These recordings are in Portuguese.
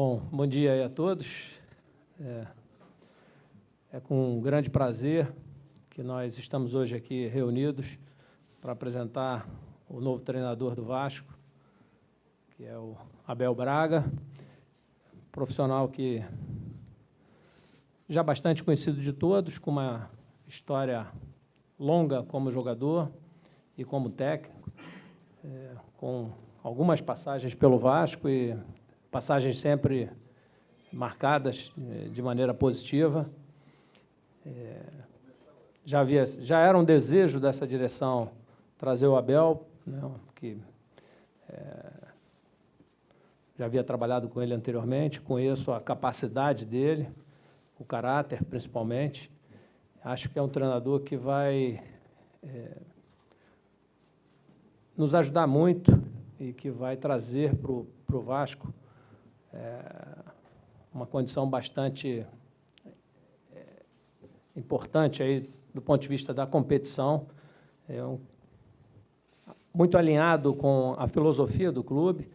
Bom dia aí a todos. É com um grande prazer que nós estamos hoje aqui reunidos para apresentar o novo treinador do Vasco, que é o Abel Braga, profissional que já bastante conhecido de todos, com uma história longa como jogador e como técnico, com algumas passagens pelo Vasco e passagens sempre marcadas de maneira positiva. Já era um desejo dessa direção trazer o Abel, né, que já havia trabalhado com ele anteriormente, conheço a capacidade dele, o caráter, principalmente. Acho que é um treinador que vai nos ajudar muito e que vai trazer para o Vasco uma condição bastante importante aí, do ponto de vista da competição, muito alinhado com a filosofia do clube,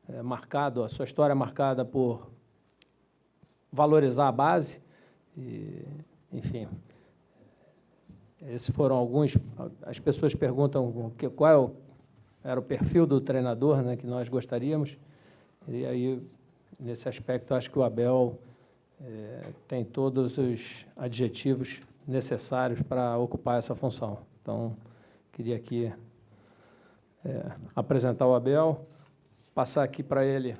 a sua história é marcada por valorizar a base, e, enfim, esses foram alguns. As pessoas perguntam qual era o perfil do treinador, né, que nós gostaríamos, e aí, nesse aspecto, acho que o Abel tem todos os adjetivos necessários para ocupar essa função. Então, queria aqui apresentar o Abel, passar aqui para ele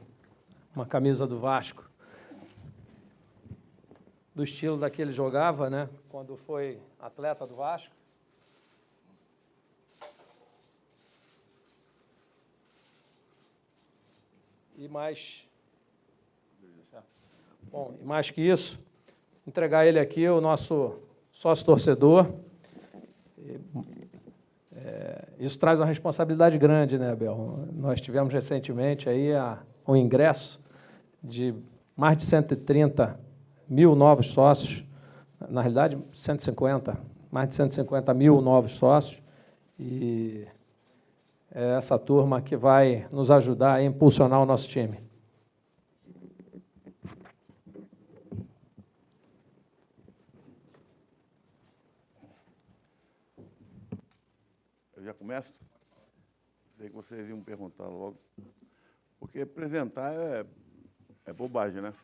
uma camisa do Vasco, do estilo da que ele jogava, né, quando foi atleta do Vasco. E mais que isso, entregar ele aqui, o nosso sócio-torcedor. Isso traz uma responsabilidade grande, né, Abel? Nós tivemos recentemente aí um ingresso de mais de 130 mil novos sócios, na realidade, mais de 150 mil novos sócios, e é essa turma que vai nos ajudar a impulsionar o nosso time. Eu já começo? Sei que vocês iam perguntar logo. Porque apresentar é bobagem, né?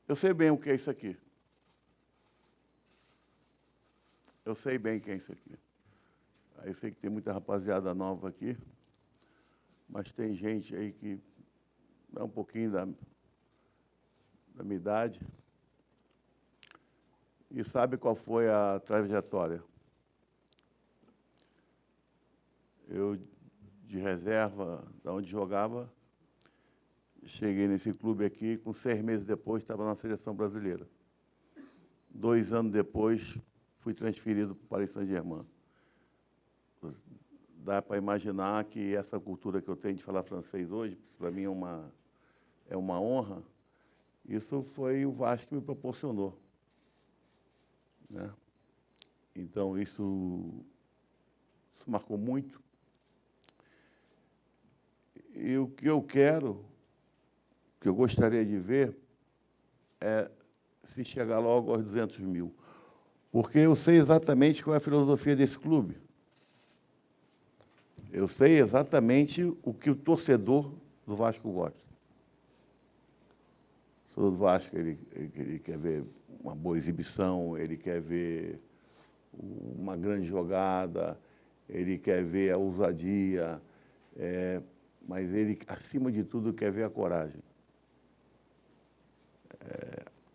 Eu sei bem o que é isso aqui. Eu sei bem quem é isso aqui. Eu sei que tem muita rapaziada nova aqui, mas tem gente aí que é um pouquinho da minha idade e sabe qual foi a trajetória. Eu, de reserva, da onde jogava, cheguei nesse clube aqui, com 6 meses depois estava na seleção brasileira. 2 anos depois, fui transferido para o Paris Saint-Germain. Dá para imaginar que essa cultura que eu tenho de falar francês hoje, para mim é uma honra, isso foi o Vasco que me proporcionou, né? Então, isso marcou muito. E o que eu quero, que eu gostaria de ver, é se chegar logo aos 200 mil. Porque eu sei exatamente qual é a filosofia desse clube. Eu sei exatamente o que o torcedor do Vasco gosta. O torcedor do Vasco, ele quer ver uma boa exibição, ele quer ver uma grande jogada, ele quer ver a ousadia, mas ele, acima de tudo, quer ver a coragem.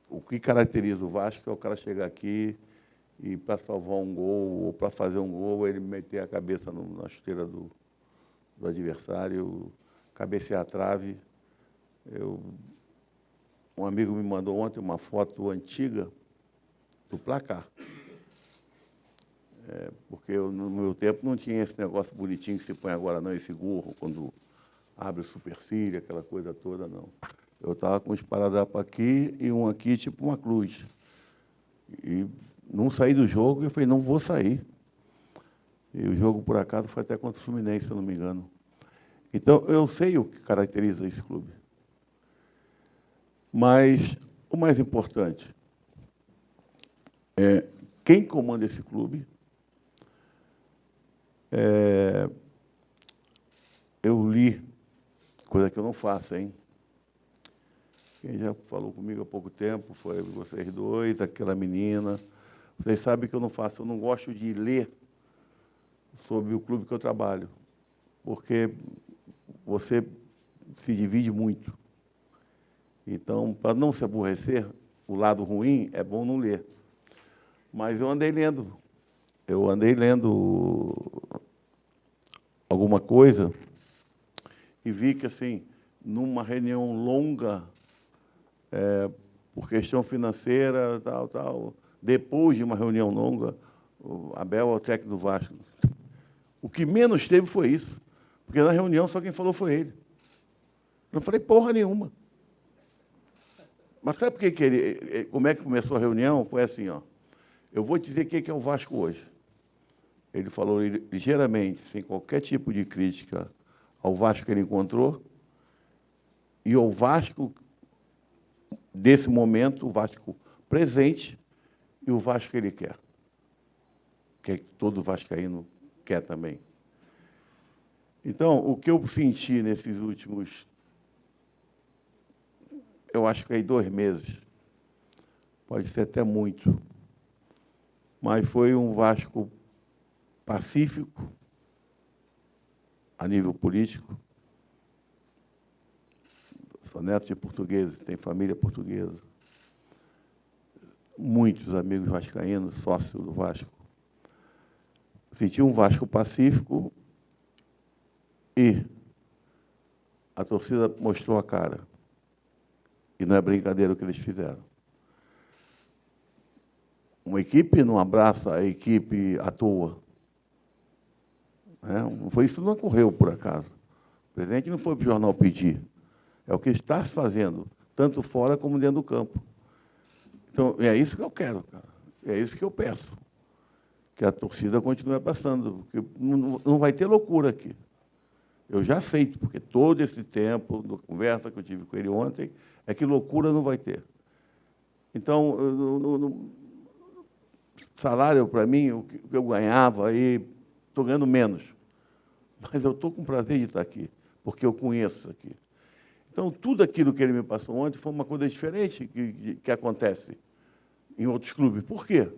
O que caracteriza o Vasco é o cara chegar aqui e, para salvar um gol ou para fazer um gol, ele meter a cabeça na chuteira do adversário, cabecear a trave. Um amigo me mandou ontem uma foto antiga do placar. Porque no meu tempo não tinha esse negócio bonitinho que se põe agora, não, esse gorro, quando abre o supercílio, aquela coisa toda, não. Eu estava com um esparadrapo aqui e um aqui, tipo uma cruz. E não saí do jogo, eu falei, não vou sair. E o jogo, por acaso, foi até contra o Fluminense, se eu não me engano. Então, eu sei o que caracteriza esse clube. Mas o mais importante é quem comanda esse clube. Eu li, coisa que eu não faço, hein? Quem já falou comigo há pouco tempo foi vocês dois, aquela menina. Vocês sabem que eu não faço, eu não gosto de ler sobre o clube que eu trabalho, porque você se divide muito. Então, para não se aborrecer, o lado ruim é bom não ler. Mas eu andei lendo alguma coisa e vi que, assim, numa reunião longa, por questão financeira, tal, depois de uma reunião longa, o Abel é o técnico do Vasco. O que menos teve foi isso, porque na reunião só quem falou foi ele. Eu não falei porra nenhuma. Mas sabe por que ele, como é que começou a reunião? Foi assim, ó. Eu vou te dizer o que é o Vasco hoje. Ele falou ligeiramente, sem qualquer tipo de crítica ao Vasco que ele encontrou e ao Vasco desse momento, o Vasco presente e o Vasco que ele quer. Que todo vascaíno quer também. Então, o que eu senti nesses últimos, eu acho que aí 2 meses, pode ser até muito, mas foi um Vasco pacífico, a nível político. Sou neto de portugueses, tenho família portuguesa. Muitos amigos vascaínos, sócios do Vasco. Senti um Vasco pacífico e a torcida mostrou a cara. E não é brincadeira o que eles fizeram. Uma equipe não abraça a equipe à toa. Isso não ocorreu por acaso. O presidente não foi para o jornal pedir. É o que está se fazendo, tanto fora como dentro do campo. Então, é isso que eu quero, cara. É isso que eu peço. Que a torcida continue abraçando. Porque não vai ter loucura aqui. Eu já aceito, porque todo esse tempo, na conversa que eu tive com ele ontem, é que loucura não vai ter. Então, salário, para mim, o que eu ganhava, aí estou ganhando menos. Mas eu estou com prazer de estar aqui, porque eu conheço isso aqui. Então, tudo aquilo que ele me passou ontem foi uma coisa diferente que acontece em outros clubes. Por quê?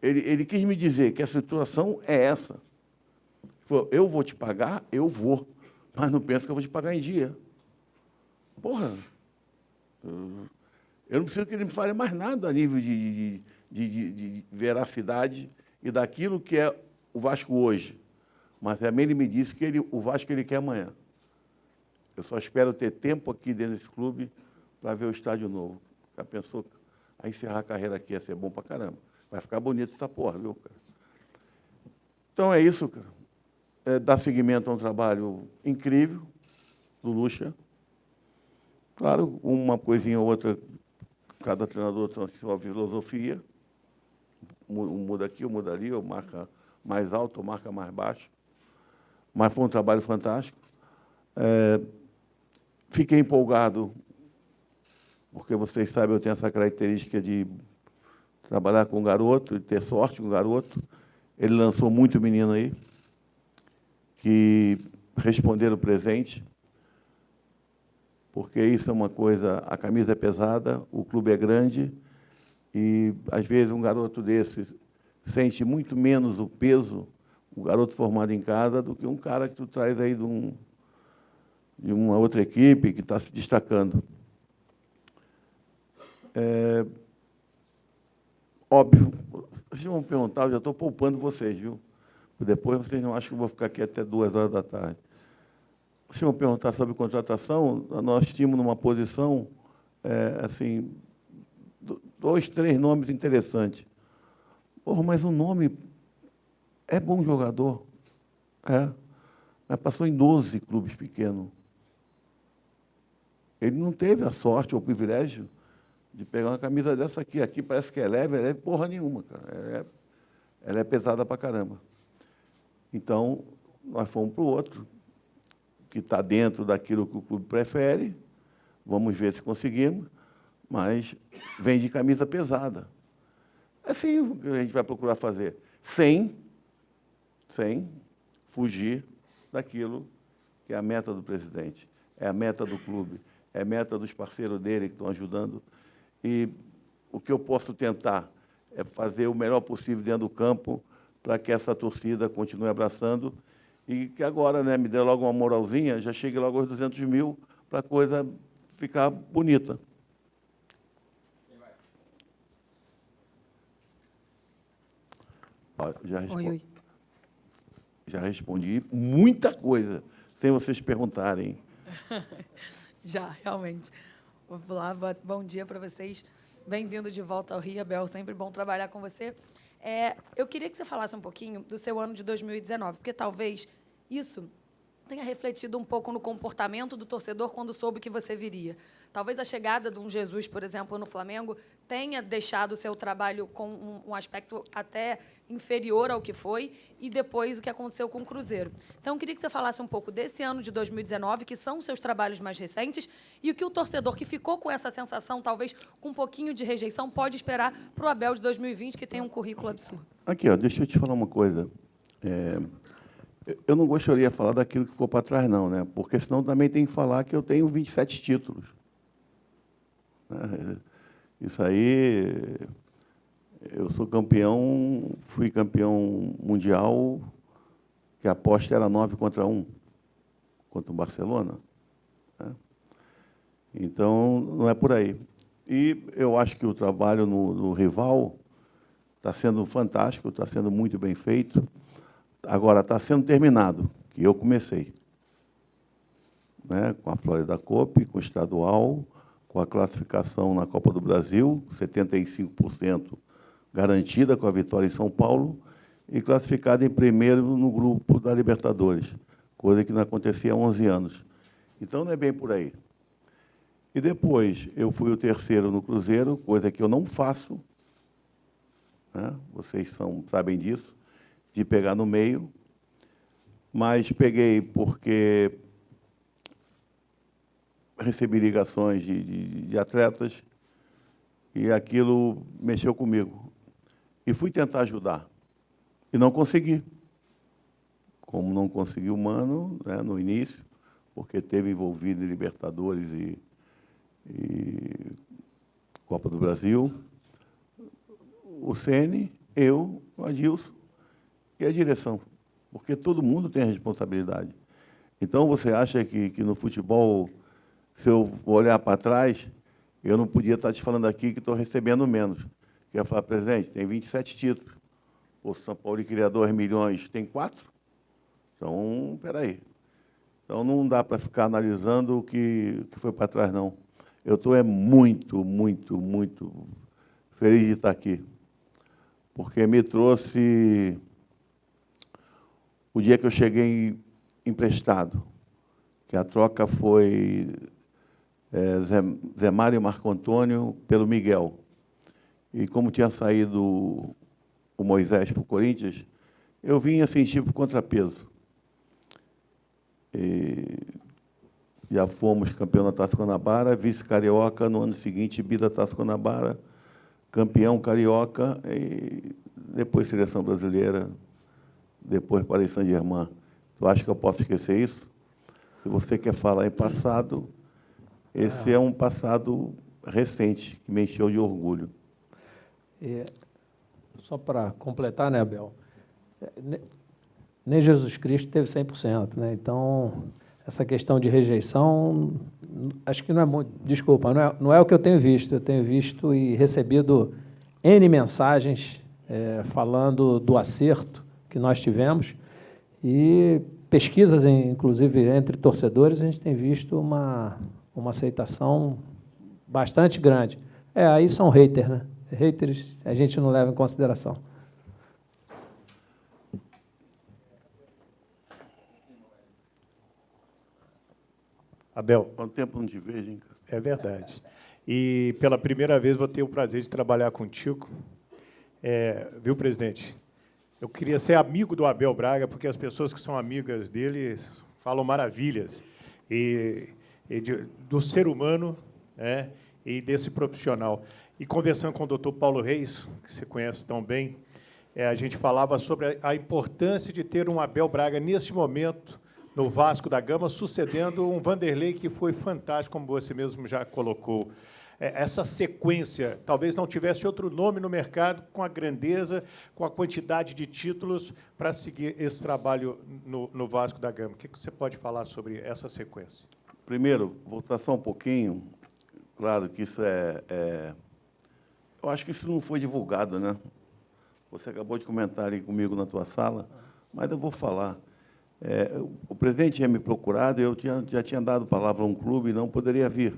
Ele quis me dizer que a situação é essa. Falou, eu vou te pagar, eu vou, mas não penso que eu vou te pagar em dia. Porra! Eu não preciso que ele me fale mais nada a nível de veracidade e daquilo que é o Vasco hoje. Mas também ele me disse que o Vasco que ele quer amanhã. Eu só espero ter tempo aqui dentro desse clube para ver o estádio novo. Já pensou? A encerrar a carreira aqui ia ser bom para caramba. Vai ficar bonito essa porra, viu, cara? Então, é isso, cara. Dar seguimento a um trabalho incrível do Lucha. Claro, uma coisinha ou outra, cada treinador tem a sua filosofia. Muda aqui, ou muda ali, ou marca mais alto, ou marca mais baixo. Mas foi um trabalho fantástico. Fiquei empolgado, porque vocês sabem, eu tenho essa característica de trabalhar com um garoto, de ter sorte com um garoto. Ele lançou muito menino aí, que responderam presente, porque isso é uma coisa, a camisa é pesada, o clube é grande, e, às vezes, um garoto desse sente muito menos o peso, o garoto formado em casa, do que um cara que tu traz aí de uma outra equipe que está se destacando. Óbvio, vocês vão perguntar, eu já estou poupando vocês, viu? Depois vocês não acham que eu vou ficar aqui até 2 horas da tarde. Vocês vão perguntar sobre contratação, nós tínhamos numa posição, assim, 2, 3 nomes interessantes. Porra, mas o nome é bom jogador. Mas passou em 12 clubes pequenos. Ele não teve a sorte ou o privilégio de pegar uma camisa dessa aqui. Aqui parece que é leve porra nenhuma, cara. Ela é pesada pra caramba. Então, nós fomos para o outro, que está dentro daquilo que o clube prefere, Vamos ver se conseguimos, mas vem de camisa pesada. Assim o que a gente vai procurar fazer, sem fugir daquilo que é a meta do presidente, é a meta do clube, é a meta dos parceiros dele que estão ajudando. E o que eu posso tentar é fazer o melhor possível dentro do campo para que essa torcida continue abraçando e que agora, né, me dê logo uma moralzinha, já chegue logo aos 200 mil para a coisa ficar bonita. Ó, já respondi muita coisa, sem vocês perguntarem. Já, realmente. Vamos lá, bom dia para vocês. Bem-vindo de volta ao Rio, Abel. Sempre bom trabalhar com você. Eu queria que você falasse um pouquinho do seu ano de 2019, porque talvez isso tenha refletido um pouco no comportamento do torcedor quando soube que você viria. Talvez a chegada de um Jesus, por exemplo, no Flamengo, tenha deixado o seu trabalho com um aspecto até inferior ao que foi, e depois o que aconteceu com o Cruzeiro. Então, eu queria que você falasse um pouco desse ano de 2019, que são os seus trabalhos mais recentes, e o que o torcedor que ficou com essa sensação, talvez com um pouquinho de rejeição, pode esperar para o Abel de 2020, que tem um currículo absurdo. Aqui, ó, deixa eu te falar uma coisa. Eu não gostaria de falar daquilo que ficou para trás, não, né? Porque senão também tem que falar que eu tenho 27 títulos. Isso aí, eu sou campeão, fui campeão mundial, que a aposta era 9-1 contra o Barcelona. Né? Então, não é por aí. E eu acho que o trabalho no rival está sendo fantástico, está sendo muito bem feito. Agora, está sendo terminado, que eu comecei. Né? Com a Florida Cup, com o estadual, com a classificação na Copa do Brasil, 75% garantida com a vitória em São Paulo, e classificada em primeiro no grupo da Libertadores, coisa que não acontecia há 11 anos. Então, não é bem por aí. E depois, eu fui o terceiro no Cruzeiro, coisa que eu não faço, né? Vocês sabem disso, de pegar no meio, mas peguei porque recebi ligações de atletas e aquilo mexeu comigo. E fui tentar ajudar. E não consegui. Como não consegui o Mano, né, no início, porque teve envolvido em Libertadores e Copa do Brasil, o Ceni, eu, o Adilson e a direção, porque todo mundo tem a responsabilidade. Então, você acha que no futebol, se eu olhar para trás, eu não podia estar te falando aqui que estou recebendo menos. Eu ia falar, presidente, tem 27 títulos. O São Paulo queria 2 milhões, tem 4? Então, espera aí. Então, não dá para ficar analisando o que foi para trás, não. Eu estou muito, muito, muito feliz de estar aqui, porque me trouxe o dia que eu cheguei emprestado, que a troca foi Zé Mário e Marco Antônio pelo Miguel. E como tinha saído o Moisés para o Corinthians, eu vim assim, tipo contrapeso. E já fomos campeão da Taça Guanabara, vice-carioca, no ano seguinte, bi da Taça Guanabara, campeão carioca, e depois seleção brasileira, depois Paris Saint-Germain. Tu acha que eu posso esquecer isso? Se você quer falar em passado, esse é um passado recente, que me encheu de orgulho. Só para completar, né, Abel? Nem Jesus Cristo teve 100%, né? Então, essa questão de rejeição, acho que não é muito... Desculpa, não é o que eu tenho visto. Eu tenho visto e recebido N mensagens falando do acerto que nós tivemos, e pesquisas, inclusive, entre torcedores, a gente tem visto uma aceitação bastante grande. Aí são haters, né? Haters a gente não leva em consideração. Abel. Quanto tempo não te vejo, hein, cara? É verdade. E, pela primeira vez, vou ter o prazer de trabalhar contigo. Viu, presidente? Eu queria ser amigo do Abel Braga, porque as pessoas que são amigas dele falam maravilhas. E do ser humano, né, e desse profissional. E conversando com o doutor Paulo Reis, que você conhece tão bem, a gente falava sobre a importância de ter um Abel Braga, neste momento, no Vasco da Gama, sucedendo um Vanderlei que foi fantástico, como você mesmo já colocou. Essa sequência, talvez não tivesse outro nome no mercado com a grandeza, com a quantidade de títulos para seguir esse trabalho no Vasco da Gama. O que você pode falar sobre essa sequência? Primeiro, voltar só um pouquinho. Claro que isso eu acho que isso não foi divulgado, né? Você acabou de comentar aí comigo na tua sala, mas eu vou falar. O presidente tinha me procurado, eu já tinha dado palavra a um clube e não poderia vir.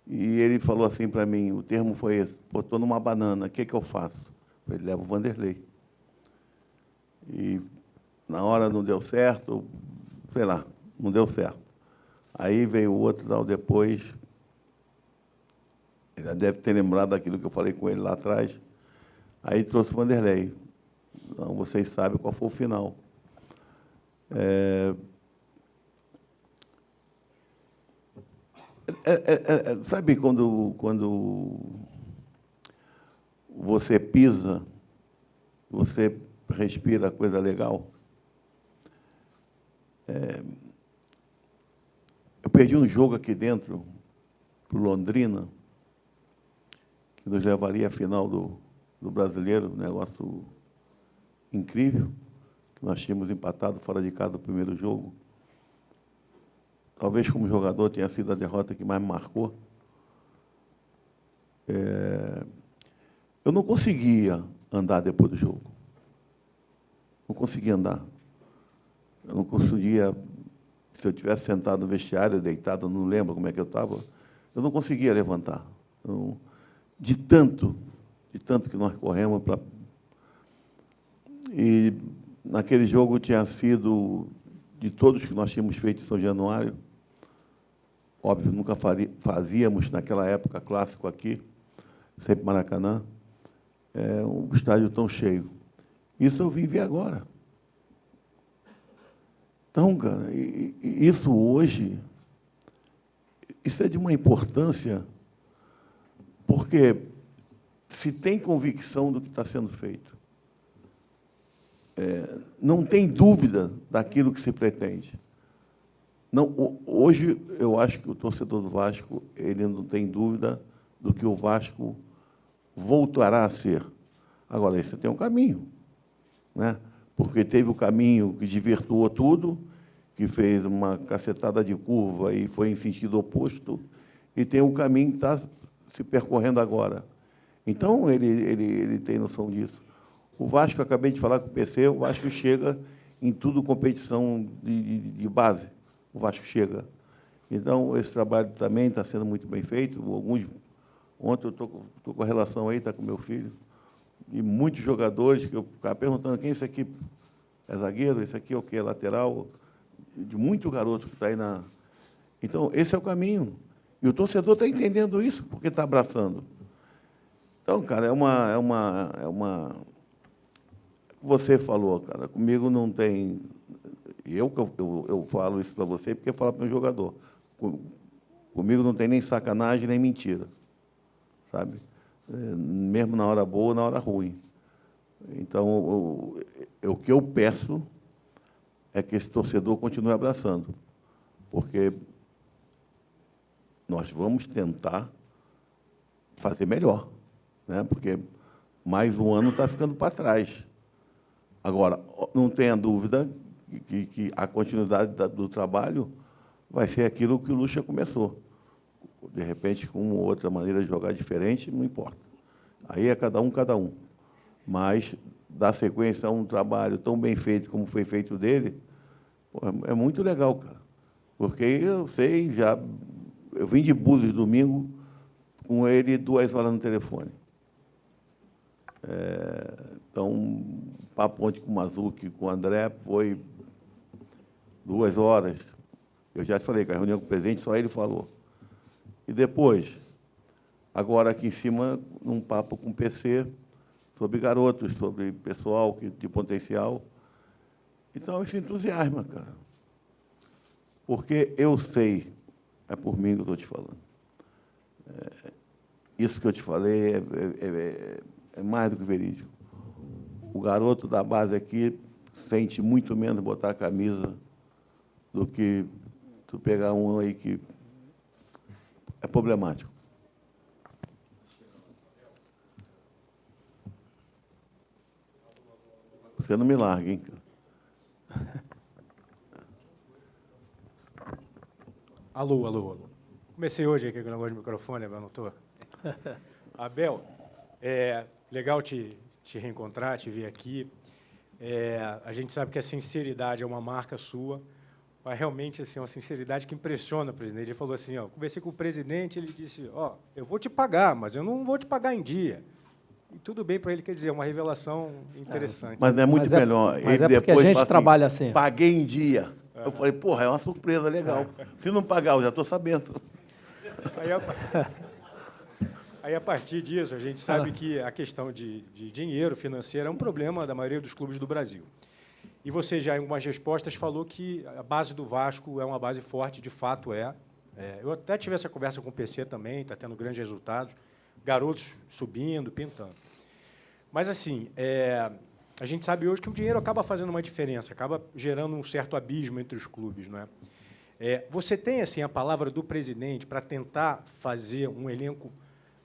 E ele falou assim para mim, o termo foi esse: botou numa banana, o que eu faço? Ele leva o Vanderlei. E na hora não deu certo, sei lá, não deu certo. Aí veio o outro, tal, depois, ele já deve ter lembrado daquilo que eu falei com ele lá atrás. Aí trouxe o Vanderlei. Então, vocês sabem qual foi o final. Sabe quando você pisa, você respira coisa legal? Eu perdi um jogo aqui dentro, para o Londrina, que nos levaria à final do Brasileiro, um negócio incrível, que nós tínhamos empatado fora de casa o primeiro jogo. Talvez, como jogador, tenha sido a derrota que mais me marcou. Eu não conseguia andar depois do jogo. Não conseguia andar. Eu não conseguia... Se eu tivesse sentado no vestiário, deitado, não lembro como é que eu estava, eu não conseguia levantar. De tanto que nós corremos para... E naquele jogo tinha sido, de todos que nós tínhamos feito em São Januário, óbvio, nunca fazíamos naquela época clássico aqui, sempre Maracanã, um estádio tão cheio. Isso eu vim ver agora. Então, cara, isso hoje, isso é de uma importância, porque se tem convicção do que está sendo feito, não tem dúvida daquilo que se pretende. Não, hoje, eu acho que o torcedor do Vasco, ele não tem dúvida do que o Vasco voltará a ser. Agora, esse tem um caminho, né? Porque teve o caminho que desvirtuou tudo, que fez uma cacetada de curva e foi em sentido oposto, e tem o caminho que está se percorrendo agora. Então, ele tem noção disso. O Vasco, eu acabei de falar com o PC, o Vasco chega em tudo competição de base. O Vasco chega. Então, esse trabalho também está sendo muito bem feito. Ontem eu estou com a relação aí, está com meu filho, e muitos jogadores que eu ficava perguntando: quem é esse aqui? É zagueiro? Esse aqui é o quê? Lateral? De muito garoto que está aí na... Então, esse é o caminho. E o torcedor está entendendo isso, porque está abraçando. Então, cara, Você falou, cara, comigo não tem... Eu falo isso para você porque eu falo para o meu jogador. Comigo não tem nem sacanagem, nem mentira. Sabe? Mesmo na hora boa, na hora ruim. Então, o que eu peço é que esse torcedor continue abraçando, porque nós vamos tentar fazer melhor, né? Porque mais um ano está ficando para trás. Agora, não tenha dúvida que a continuidade do trabalho vai ser aquilo que o Lucha começou. De repente, com uma ou outra maneira de jogar diferente, não importa. Aí é cada um. Mas dar sequência a um trabalho tão bem feito como foi feito dele, é muito legal, cara. Porque eu sei, eu vim de Búzios domingo com ele 2 horas no telefone. Então, o papo ontem com o Mazuki, com o André, foi 2 horas. Eu já te falei, que a reunião com o presidente, só ele falou. E depois, agora aqui em cima, num papo com o PC, sobre garotos, sobre pessoal de potencial. Então, isso entusiasma, cara. Porque eu sei É por mim que eu estou te falando. Isso que eu te falei é mais do que verídico. O garoto da base aqui sente muito menos botar a camisa do que tu pegar um aí que é problemático. Você não me larga, hein, cara? Alô, alô, alô. Comecei hoje aqui com o negócio de microfone, Abel, não estou? Abel, legal te reencontrar, te ver aqui. A gente sabe que a sinceridade é uma marca sua, mas realmente assim, é uma sinceridade que impressiona o presidente. Ele falou assim, conversei com o presidente, ele disse, eu vou te pagar, mas eu não vou te pagar em dia. E tudo bem para ele, quer dizer, uma revelação interessante. Mas é muito melhor. Mas ele porque a depois gente fala trabalha assim. Paguei em dia. Eu falei, porra, é uma surpresa legal. Se não pagar, eu já estou sabendo. Aí, a partir disso, a gente sabe que a questão de dinheiro financeiro é um problema da maioria dos clubes do Brasil. E você já, em algumas respostas, falou que a base do Vasco é uma base forte, de fato é. Eu até tive essa conversa com o PC também, está tendo grandes resultados, garotos subindo, pintando. Mas, assim, a gente sabe hoje que o dinheiro acaba fazendo uma diferença, acaba gerando um certo abismo entre os clubes, não é? Você tem assim a palavra do presidente para tentar fazer um elenco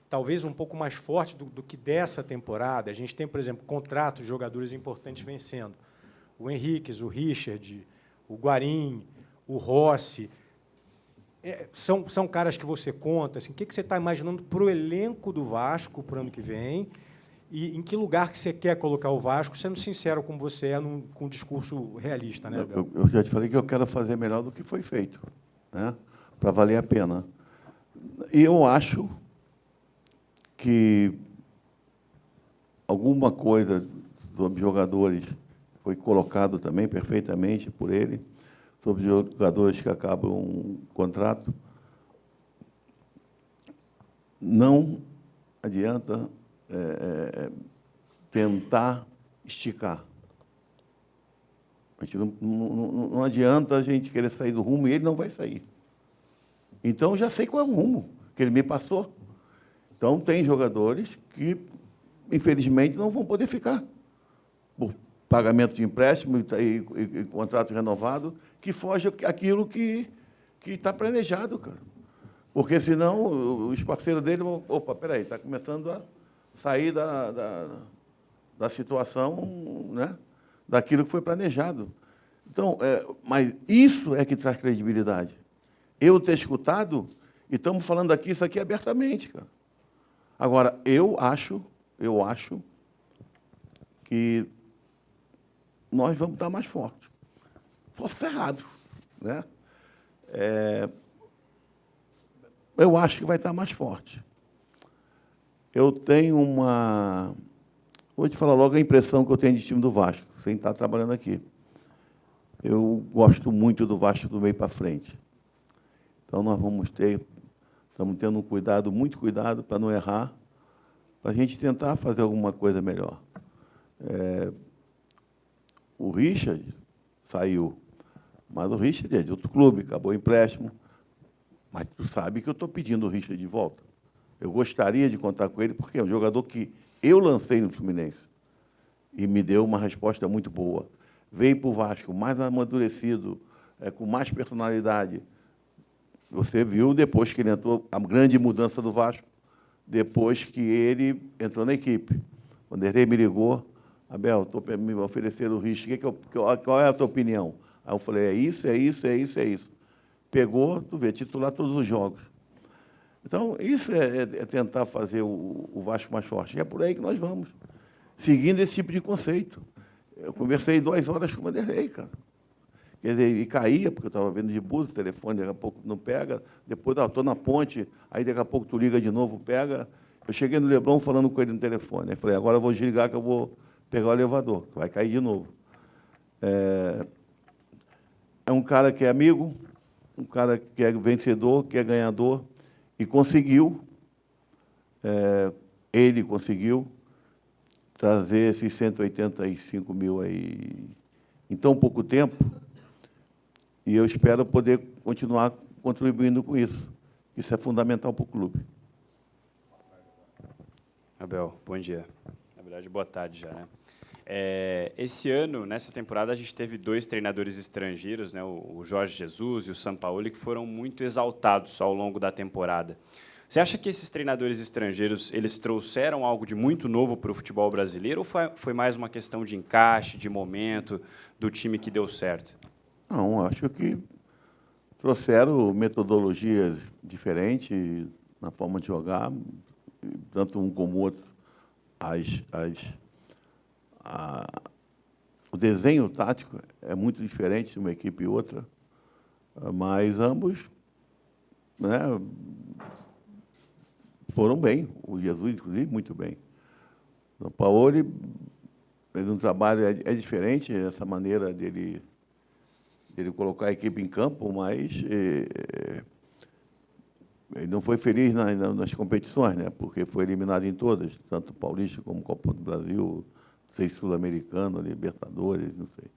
talvez um pouco mais forte do que dessa temporada? A gente tem, por exemplo, contratos de jogadores importantes vencendo. O Henriques, o Richard, o Guarim, o Rossi. São caras que você conta. Assim, o que você está imaginando para o elenco do Vasco para o ano que vem? E em que lugar que você quer colocar o Vasco, sendo sincero como você é, com um discurso realista, né, Abel? Eu já te falei que eu quero fazer melhor do que foi feito, né? Para valer a pena. E eu acho que alguma coisa sobre jogadores foi colocado também perfeitamente por ele, sobre jogadores que acabam um contrato. Não adianta tentar esticar. A gente não adianta a gente querer sair do rumo e ele não vai sair. Então, eu já sei qual é o rumo que ele me passou. Então, tem jogadores que, infelizmente, não vão poder ficar por pagamento de empréstimo e contrato renovado, que foge aquilo que está planejado, cara. Porque, senão, os parceiros dele vão... Opa, peraí, está começando a sair da situação, né, daquilo que foi planejado. Então, mas isso é que traz credibilidade. Eu ter escutado, e estamos falando aqui, isso aqui abertamente, cara. Agora, eu acho que nós vamos estar mais fortes. Posso estar errado, né? Eu acho que vai estar mais forte. Eu tenho uma... Vou te falar logo a impressão que eu tenho de time do Vasco, sem estar trabalhando aqui. Eu gosto muito do Vasco do meio para frente. Então, nós estamos tendo um cuidado, muito cuidado, para não errar, para a gente tentar fazer alguma coisa melhor. O Richard saiu, mas o Richard é de outro clube, acabou o empréstimo. Mas tu sabe que eu estou pedindo o Richard de volta. Eu gostaria de contar com ele, porque é um jogador que eu lancei no Fluminense e me deu uma resposta muito boa. Veio para o Vasco mais amadurecido, com mais personalidade. Você viu, depois que ele entrou, a grande mudança do Vasco, depois que ele entrou na equipe. Quando ele me ligou, Abel, estou me oferecendo o Richard, qual é a tua opinião? Aí eu falei, é isso. Pegou, tu vê, titular todos os jogos. Então, isso é tentar fazer o Vasco mais forte. E é por aí que nós vamos, seguindo esse tipo de conceito. Eu conversei 2 horas com o Vanderlei, cara. Quer dizer, e caía, porque eu estava vendo de buzo, o telefone daqui a pouco não pega, depois estou na ponte, aí daqui a pouco tu liga de novo, pega. Eu cheguei no Leblon falando com ele no telefone. Aí falei, agora eu vou desligar que eu vou pegar o elevador, que vai cair de novo. É um cara que é amigo, um cara que é vencedor, que é ganhador, e conseguiu, ele conseguiu trazer esses 185 mil aí em tão pouco tempo, e eu espero poder continuar contribuindo com isso. Isso é fundamental para o clube. Abel, bom dia. Na verdade, boa tarde já, né? Esse ano, nessa temporada, a gente teve 2 treinadores estrangeiros, né, o Jorge Jesus e o Sampaoli, que foram muito exaltados ao longo da temporada. Você acha que esses treinadores estrangeiros eles trouxeram algo de muito novo para o futebol brasileiro ou foi mais uma questão de encaixe, de momento, do time que deu certo? Não, acho que trouxeram metodologias diferentes na forma de jogar, tanto um como o outro. O desenho tático é muito diferente de uma equipe e outra, mas ambos, né, foram bem. O Jesus, inclusive, muito bem. O Sampaoli fez um trabalho, é diferente essa maneira dele colocar a equipe em campo, mas ele não foi feliz nas competições, né, porque foi eliminado em todas, tanto Paulista como Copa do Brasil, não sei, Sul-Americano, Libertadores, não sei.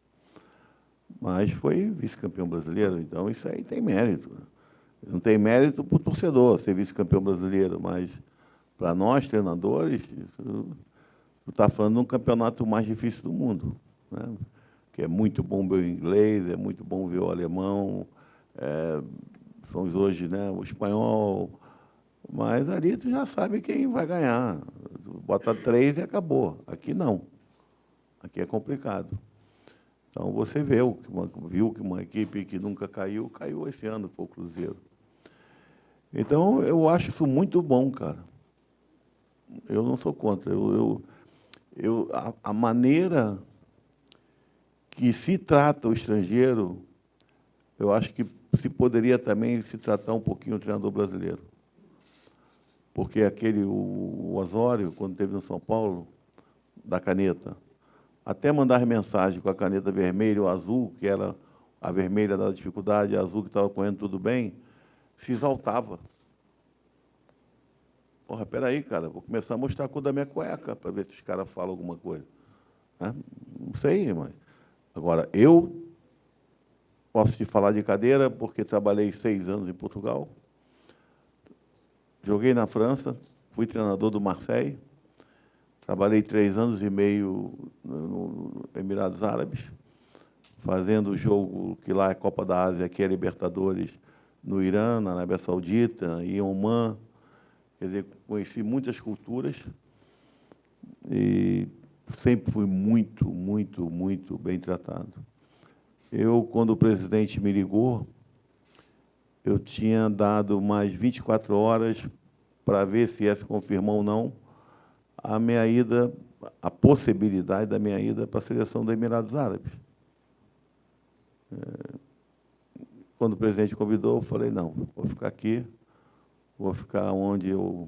Mas foi vice-campeão brasileiro, então isso aí tem mérito. Não tem mérito para o torcedor ser vice-campeão brasileiro, mas para nós, treinadores, isso está falando de um campeonato mais difícil do mundo, né? Que é muito bom ver o inglês, é muito bom ver o alemão, somos hoje, né, o espanhol, mas ali tu já sabe quem vai ganhar. Bota 3 e acabou. Aqui não. Aqui é complicado. Então, você viu que uma equipe que nunca caiu esse ano, foi o Cruzeiro. Então, eu acho isso muito bom, cara. Eu não sou contra. A maneira que se trata o estrangeiro, eu acho que se poderia também se tratar um pouquinho o treinador brasileiro. Porque o Osório, quando esteve no São Paulo, da caneta, até mandar mensagem com a caneta vermelha ou azul, que era a vermelha da dificuldade, a azul que estava correndo tudo bem, se exaltava. Porra, peraí, cara, vou começar a mostrar a cor da minha cueca para ver se os caras falam alguma coisa. Né? Não sei, mas... Agora, eu posso te falar de cadeira, porque trabalhei 6 anos em Portugal, joguei na França, fui treinador do Marseille, trabalhei 3 anos e meio no Emirados Árabes, fazendo o jogo que lá é Copa da Ásia, que é Libertadores, no Irã, na Arábia Saudita, em Omã. Quer dizer, conheci muitas culturas e sempre fui muito, muito, muito bem tratado. Quando o presidente me ligou, eu tinha dado mais 24 horas para ver se ia se confirmar ou não a minha ida, a possibilidade da minha ida para a seleção dos Emirados Árabes. Quando o presidente convidou, eu falei, não, vou ficar aqui, vou ficar onde eu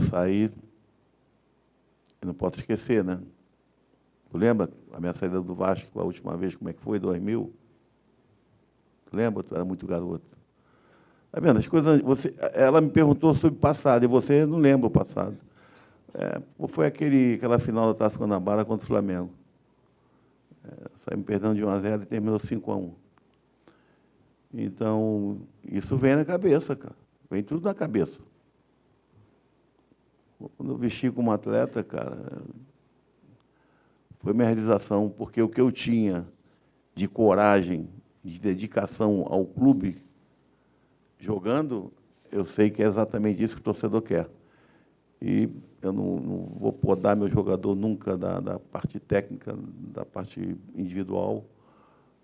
saí. Eu não posso esquecer, né? Tu lembra a minha saída do Vasco, a última vez, como é que foi, 2000? Tu lembra? Tu era muito garoto. Tá vendo? As coisas, ela me perguntou sobre o passado, e você não lembra o passado. Foi aquela final da Taça Guanabara contra o Flamengo. Saímos perdendo de 1-0 e terminou 5-1. Então, isso vem na cabeça, cara. Vem tudo na cabeça. Quando eu vesti como atleta, cara, foi minha realização, porque o que eu tinha de coragem, de dedicação ao clube, jogando, eu sei que é exatamente isso que o torcedor quer. E eu não vou podar meu jogador nunca da parte técnica, da parte individual,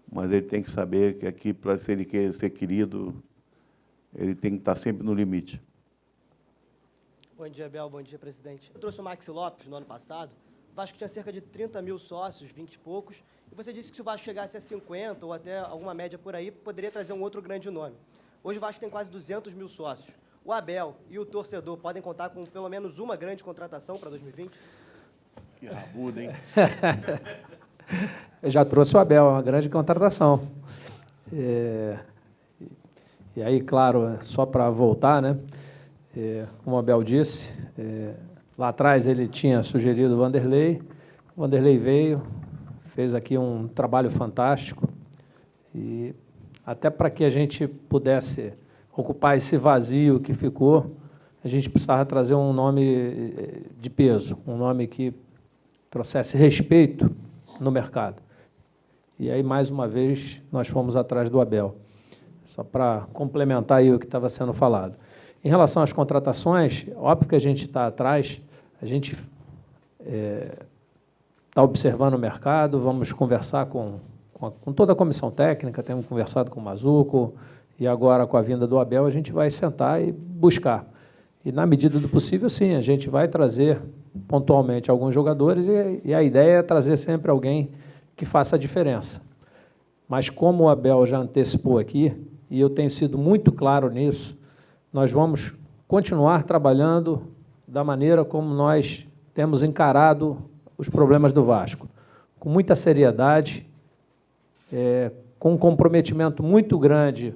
mas ele tem que saber que aqui, para se ele quer ser querido, ele tem que estar sempre no limite. Bom dia, Abel. Bom dia, presidente. Eu trouxe o Maxi Lopes no ano passado. O Vasco tinha cerca de 30 mil sócios, 20 e poucos, e você disse que se o Vasco chegasse a 50 ou até alguma média por aí, poderia trazer um outro grande nome. Hoje o Vasco tem quase 200 mil sócios. O Abel e o torcedor podem contar com pelo menos uma grande contratação para 2020? Que rabudo, hein? Eu já trouxe o Abel, é uma grande contratação. E aí, claro, só para voltar, né? Como o Abel disse, lá atrás ele tinha sugerido o Vanderlei veio, fez aqui um trabalho fantástico e até para que a gente pudesse ocupar esse vazio que ficou, a gente precisava trazer um nome de peso, um nome que trouxesse respeito no mercado. E aí, mais uma vez, nós fomos atrás do Abel, só para complementar aí o que estava sendo falado. Em relação às contratações, óbvio que a gente está atrás, a gente está observando o mercado, vamos conversar com toda a comissão técnica, temos conversado com o Mazzuco, e agora, com a vinda do Abel, a gente vai sentar e buscar. E, na medida do possível, sim, a gente vai trazer pontualmente alguns jogadores, e a ideia é trazer sempre alguém que faça a diferença. Mas, como o Abel já antecipou aqui, e eu tenho sido muito claro nisso, nós vamos continuar trabalhando da maneira como nós temos encarado os problemas do Vasco, com muita seriedade, com um comprometimento muito grande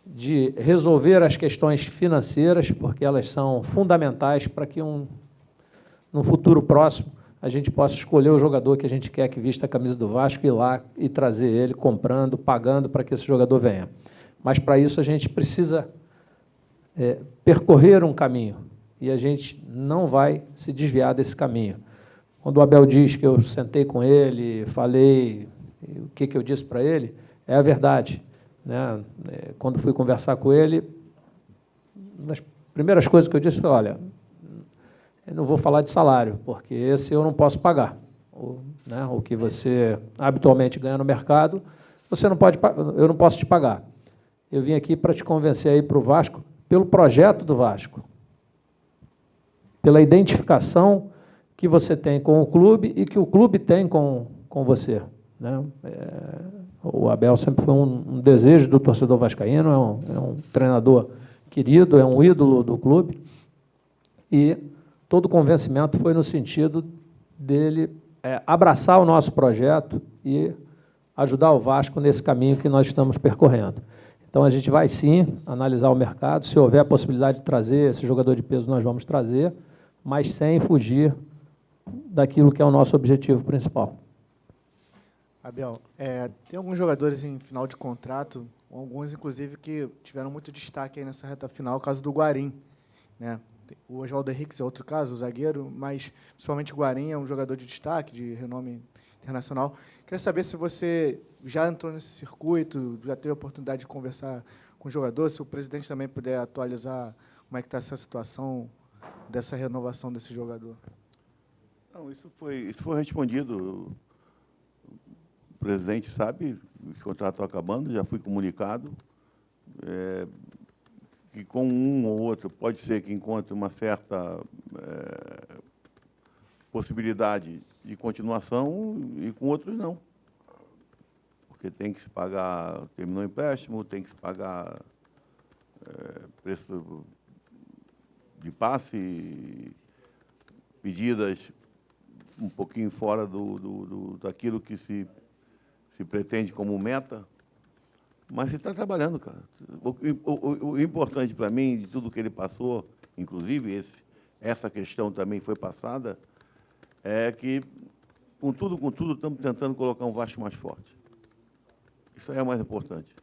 de resolver as questões financeiras, porque elas são fundamentais para que, no futuro próximo, a gente possa escolher o jogador que a gente quer que vista a camisa do Vasco, ir lá e trazer ele, comprando, pagando para que esse jogador venha. Mas, para isso, a gente precisa percorrer um caminho, e a gente não vai se desviar desse caminho. Quando o Abel diz que eu sentei com ele, falei o que eu disse para ele, é a verdade. Né? Quando fui conversar com ele, uma das primeiras coisas que eu disse foi, olha, eu não vou falar de salário, porque esse eu não posso pagar. O que você habitualmente ganha no mercado, você não pode, eu não posso te pagar. Eu vim aqui para te convencer a ir para o Vasco pelo projeto do Vasco, pela identificação que você tem com o clube e que o clube tem com você. Né? O Abel sempre foi um desejo do torcedor vascaíno, é um treinador querido, é um ídolo do clube, e todo o convencimento foi no sentido dele abraçar o nosso projeto e ajudar o Vasco nesse caminho que nós estamos percorrendo. Então, a gente vai, sim, analisar o mercado. Se houver a possibilidade de trazer esse jogador de peso, nós vamos trazer, mas sem fugir daquilo que é o nosso objetivo principal. Abel, tem alguns jogadores em final de contrato, alguns, inclusive, que tiveram muito destaque aí nessa reta final, o caso do Guarim. Né? O Oswaldo Henriques é outro caso, o zagueiro, mas, principalmente, o Guarim é um jogador de destaque, de renome internacional. Queria saber se você já entrou nesse circuito, já teve a oportunidade de conversar com o jogador, se o presidente também puder atualizar como é que está essa situação dessa renovação desse jogador. Não, isso foi respondido. O presidente sabe, os contratos estão acabando, já fui comunicado, que com um ou outro pode ser que encontre uma certa possibilidade de continuação e com outros não. Porque tem que se pagar, terminou o empréstimo, tem que se pagar preço de passe, pedidas um pouquinho fora daquilo que se pretende como meta, mas ele está trabalhando, cara. O importante para mim, de tudo que ele passou, inclusive essa questão também foi passada, é que, com tudo, estamos tentando colocar um Vasco mais forte. Isso aí é o mais importante.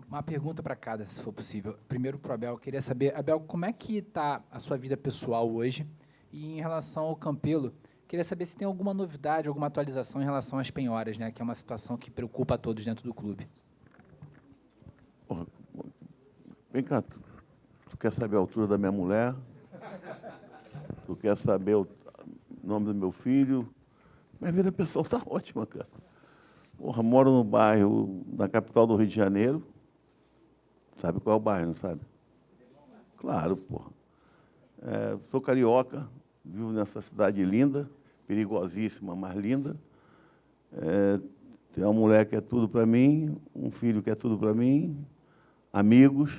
Uma pergunta para cada, se for possível. Primeiro para o Abel, eu queria saber, Abel, como é que está a sua vida pessoal hoje? E em relação ao Campelo, queria saber se tem alguma novidade, alguma atualização em relação às penhoras, né, que é uma situação que preocupa a todos dentro do clube. Porra, vem cá, tu quer saber a altura da minha mulher? Tu quer saber o nome do meu filho? Minha vida pessoal está ótima, cara. Porra, moro no bairro, na capital do Rio de Janeiro. Sabe qual é o bairro, não sabe? Claro, porra. Sou carioca, vivo nessa cidade linda, perigosíssima, mas linda. Tenho uma mulher que é tudo para mim, um filho que é tudo para mim, amigos,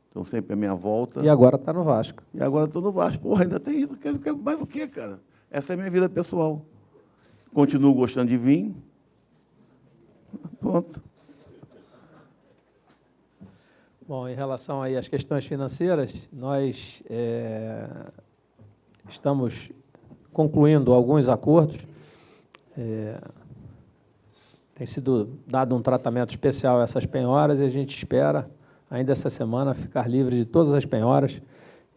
estão sempre à minha volta. E agora está no Vasco. E agora estou no Vasco. Porra, ainda tem isso. Quero mais o quê, cara? Essa é a minha vida pessoal. Continuo gostando de vinho. Pronto. Bom, em relação aí às questões financeiras, nós estamos concluindo alguns acordos. Tem sido dado um tratamento especial a essas penhoras e a gente espera, ainda essa semana, ficar livre de todas as penhoras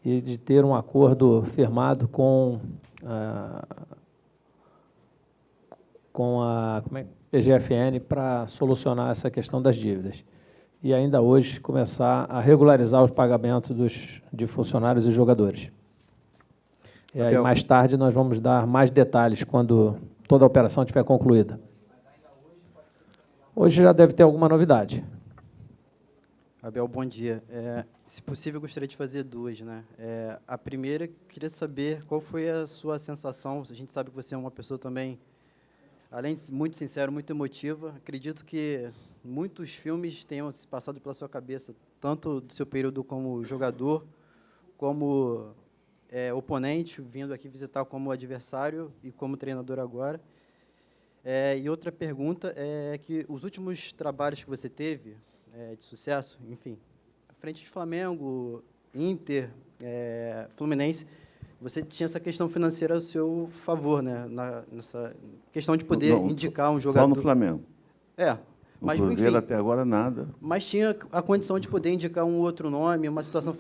e de ter um acordo firmado com a PGFN para solucionar essa questão das dívidas. E ainda hoje começar a regularizar os pagamentos de funcionários e jogadores. E aí, mais tarde, nós vamos dar mais detalhes quando toda a operação estiver concluída. Hoje já deve ter alguma novidade. Abel, bom dia. Se possível, eu gostaria de fazer duas, né? A primeira, queria saber qual foi a sua sensação. A gente sabe que você é uma pessoa também, além de muito sincera, muito emotiva. Acredito que muitos filmes tenham se passado pela sua cabeça, tanto do seu período como jogador, como oponente, vindo aqui visitar como adversário e como treinador agora. E outra pergunta é que os últimos trabalhos que você teve de sucesso, enfim, à frente de Flamengo, Inter, Fluminense, você tinha essa questão financeira ao seu favor, né? Nessa questão de poder indicar um jogador. Só no Flamengo. Mas, no Cruzeiro, enfim, até agora, nada. mas tinha a condição de poder indicar um outro nome, uma situação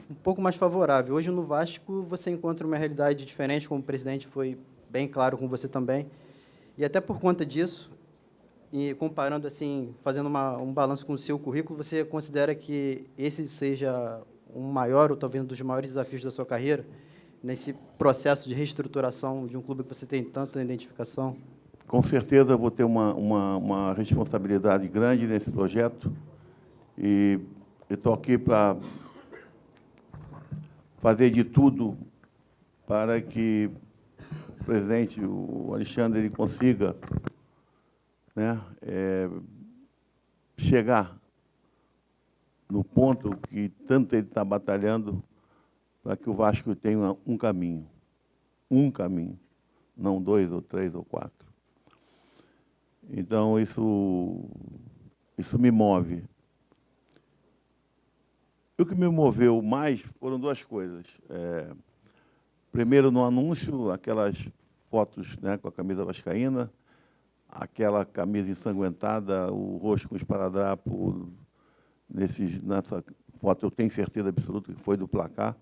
um pouco mais favorável. Hoje, no Vasco, você encontra uma realidade diferente, como o presidente foi bem claro com você também. E até por conta disso, e comparando assim, fazendo um balanço com o seu currículo, você considera que esse seja um maior, ou talvez um dos maiores desafios da sua carreira, nesse processo de reestruturação de um clube que você tem tanta identificação? Com certeza, eu vou ter uma responsabilidade grande nesse projeto e eu estou aqui para fazer de tudo para que o presidente, o Alexandre, ele consiga, né, chegar no ponto que tanto ele está batalhando para que o Vasco tenha um caminho, não 2 ou 3 ou 4. Então, isso me move. O que me moveu mais foram duas coisas. Primeiro, no anúncio, aquelas fotos, né, com a camisa vascaína, aquela camisa ensanguentada, o rosto com esparadrapo. Nessa foto, eu tenho certeza absoluta que foi do placar.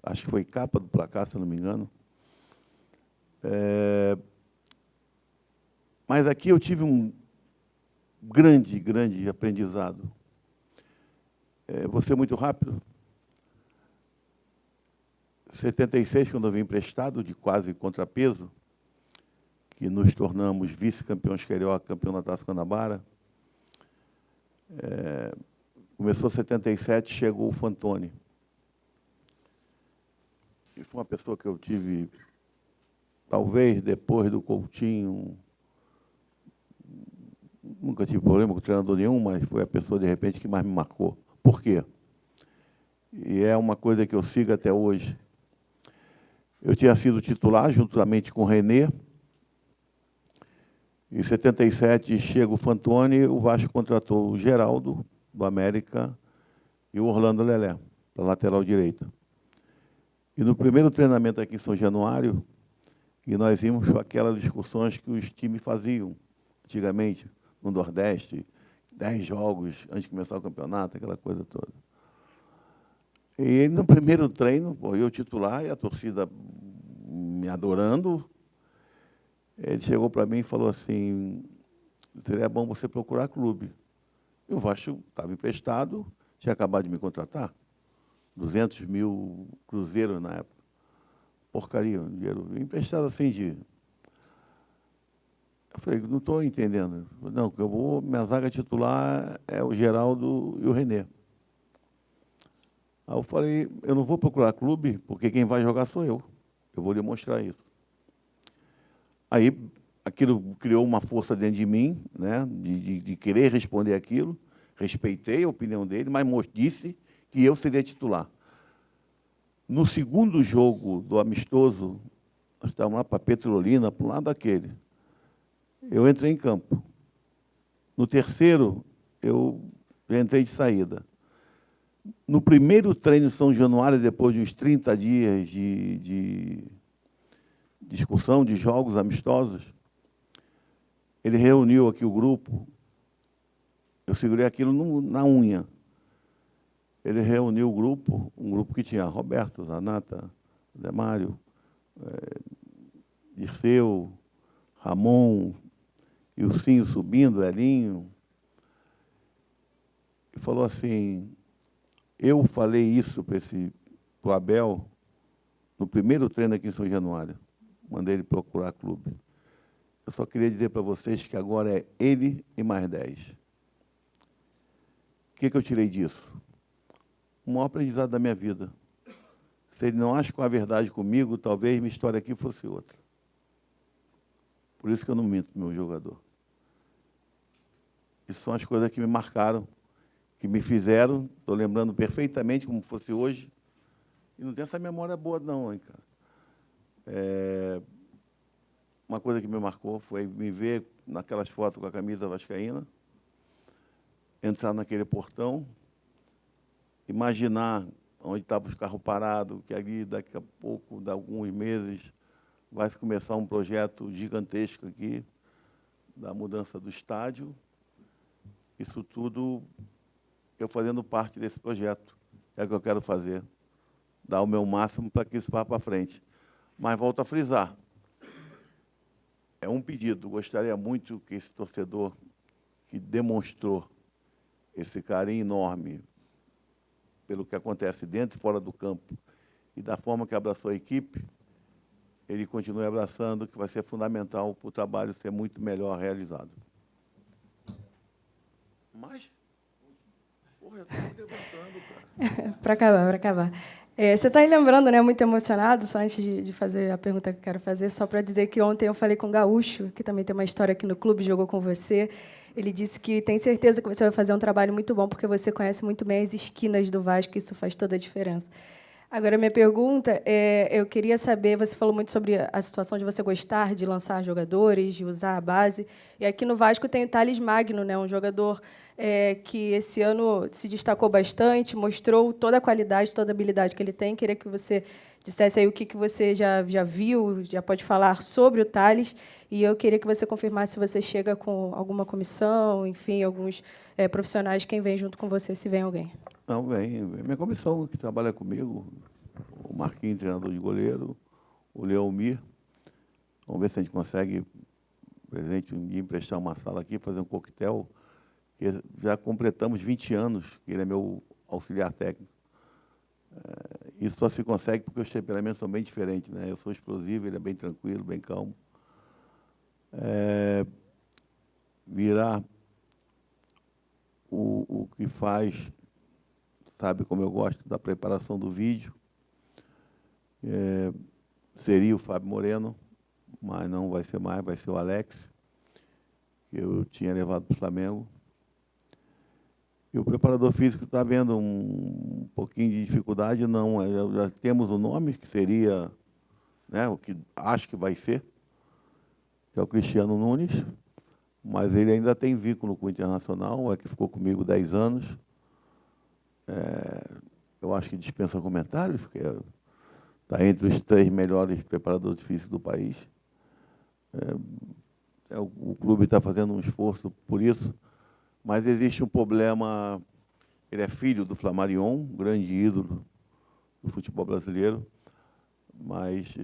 Acho que foi capa do placar, se eu não me engano. Mas aqui eu tive um grande aprendizado. Vou ser muito rápido. 76, quando eu vim emprestado, de quase contrapeso, que nos tornamos vice-campeões carioca, campeão da Taça Guanabara. Começou 77, chegou o Fantoni. E foi uma pessoa que eu tive, talvez depois do Coutinho, nunca tive problema com o treinador nenhum, mas foi a pessoa, de repente, que mais me marcou. Por quê? E é uma coisa que eu sigo até hoje. Eu tinha sido titular, juntamente com o René. Em 77, chega o Fantoni, o Vasco contratou o Geraldo, do América, e o Orlando Lelé, para lateral direita. E no primeiro treinamento aqui em São Januário, e nós vimos aquelas discussões que os times faziam antigamente, no Nordeste, 10 jogos antes de começar o campeonato, aquela coisa toda. E ele, no primeiro treino, eu titular, e a torcida me adorando, ele chegou para mim e falou assim, seria bom você procurar clube. E o Vasco estava emprestado, tinha acabado de me contratar, 200 mil cruzeiros na época. Porcaria, um dinheiro emprestado assim de... Eu falei, não estou entendendo. Não, minha zaga titular é o Geraldo e o René. Aí eu falei, eu não vou procurar clube, porque quem vai jogar sou eu. Eu vou lhe mostrar isso. Aí, aquilo criou uma força dentro de mim, né, de querer responder aquilo. Respeitei a opinião dele, mas disse que eu seria titular. No segundo jogo do amistoso, nós estávamos lá para Petrolina, para o lado daquele. Eu entrei em campo. No terceiro, eu entrei de saída. No primeiro treino de São Januário, depois de uns 30 dias de discussão, de jogos amistosos, ele reuniu aqui o grupo, eu segurei aquilo na unha. Ele reuniu o grupo, um grupo que tinha Roberto, Zanata, Zé Mário, Dirceu, Ramon, e o Cinho subindo, Elinho, e falou assim, eu falei isso para o Abel no primeiro treino aqui em São Januário. Mandei ele procurar clube. Eu só queria dizer para vocês que agora é ele e mais 10. O que eu tirei disso? O maior aprendizado da minha vida. Se ele não acha com a verdade comigo, talvez minha história aqui fosse outra. Por isso que eu não minto, meu jogador. Isso são as coisas que me marcaram, que me fizeram, estou lembrando perfeitamente como fosse hoje, e não tem essa memória boa não, hein, cara. Uma coisa que me marcou foi me ver naquelas fotos com a camisa vascaína, entrar naquele portão, imaginar onde estavam os carros parados, que ali, daqui a pouco, de alguns meses, vai começar um projeto gigantesco aqui, da mudança do estádio. Isso tudo eu fazendo parte desse projeto. É o que eu quero fazer. Dar o meu máximo para que isso vá para frente. Mas volto a frisar. É um pedido. Gostaria muito que esse torcedor que demonstrou esse carinho enorme pelo que acontece dentro e fora do campo e da forma que abraçou a equipe, ele continue abraçando, que vai ser fundamental para o trabalho ser muito melhor realizado. Mas, porra, eu estou me levantando, cara. Para acabar. Você está aí lembrando, né, muito emocionado, só antes de fazer a pergunta que eu quero fazer, só para dizer que ontem eu falei com o Gaúcho, que também tem uma história aqui no clube, jogou com você. Ele disse que tem certeza que você vai fazer um trabalho muito bom, porque você conhece muito bem as esquinas do Vasco, e isso faz toda a diferença. Agora, minha pergunta eu queria saber, você falou muito sobre a situação de você gostar de lançar jogadores, de usar a base, e aqui no Vasco tem o Thales Magno, né, um jogador que esse ano se destacou bastante, mostrou toda a qualidade, toda a habilidade que ele tem. Queria que você dissesse aí o que você já viu, já pode falar sobre o Thales, e eu queria que você confirmasse se você chega com alguma comissão, enfim, alguns profissionais, quem vem junto com você, se vem alguém. Não, vem. Minha comissão que trabalha comigo, o Marquinhos, treinador de goleiro, o Leomir. Vamos ver se a gente consegue, presente, um dia emprestar uma sala aqui, fazer um coquetel, que já completamos 20 anos, que ele é meu auxiliar técnico. Isso só se consegue porque os temperamentos são bem diferentes, né? Eu sou explosivo, ele é bem tranquilo, bem calmo. Virar o que faz, sabe como eu gosto da preparação do vídeo. Seria o Fábio Moreno, mas não vai ser mais, vai ser o Alex, que eu tinha levado para o Flamengo. E o preparador físico está vendo um pouquinho de dificuldade, não. Já temos o nome, que seria, né, o que acho que vai ser, que é o Cristiano Nunes, mas ele ainda tem vínculo com o Internacional, que ficou comigo 10 anos. Eu acho que dispensa comentários, porque está entre os 3 melhores preparadores físicos do país. O clube está fazendo um esforço por isso, mas existe um problema. Ele é filho do Flamarion, grande ídolo do futebol brasileiro, mas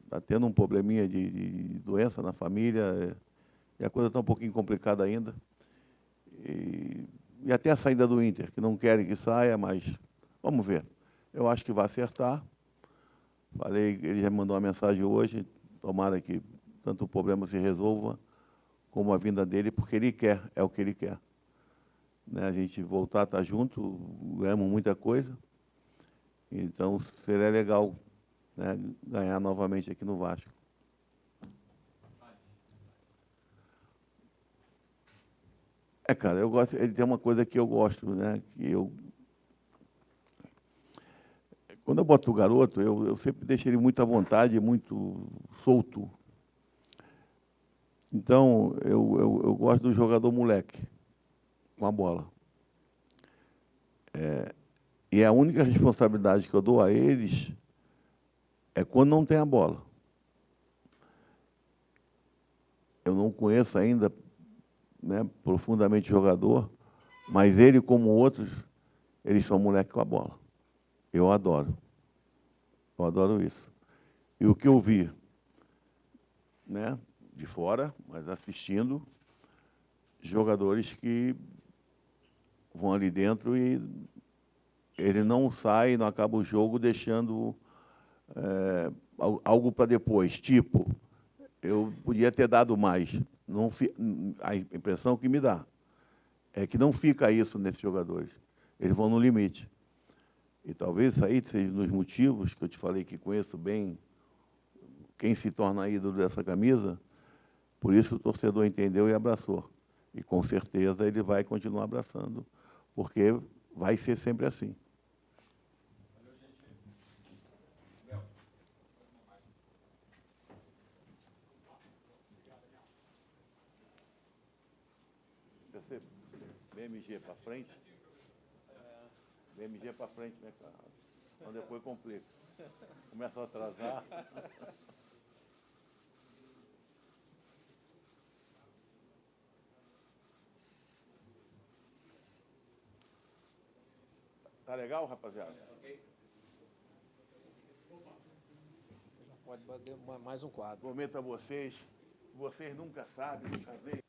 está tendo um probleminha de doença na família, e a coisa está um pouquinho complicada ainda. E até a saída do Inter, que não querem que saia, mas vamos ver. Eu acho que vai acertar. Falei, ele já me mandou uma mensagem hoje, tomara que tanto o problema se resolva, como a vinda dele, porque ele quer, é o que ele quer. Né? A gente voltar a estar junto, ganhamos muita coisa, então seria legal, né, ganhar novamente aqui no Vasco. Cara, eu gosto, ele tem uma coisa que eu gosto, né, quando eu boto o garoto, eu sempre deixo ele muito à vontade, muito solto. Então, eu gosto do jogador moleque, com a bola. E a única responsabilidade que eu dou a eles é quando não tem a bola. eu não conheço ainda, né, profundamente o jogador, mas ele, como outros, eles são moleque com a bola. Eu adoro isso. E o que eu vi, né, de fora, mas assistindo, jogadores que vão ali dentro e ele não sai, não acaba o jogo deixando algo para depois, tipo, eu podia ter dado mais. Não, a impressão que me dá é que não fica isso nesses jogadores. Eles vão no limite. E talvez isso aí seja um dos motivos que eu te falei que conheço bem quem se torna ídolo dessa camisa, por isso o torcedor entendeu e abraçou. E, com certeza, ele vai continuar abraçando, porque vai ser sempre assim. Você, BMG para frente? BMG para frente, né, cara? Então depois complica. Começa a atrasar. Tá legal, rapaziada? Pode bater mais um quadro. Prometo a vocês nunca sabem, nunca veem.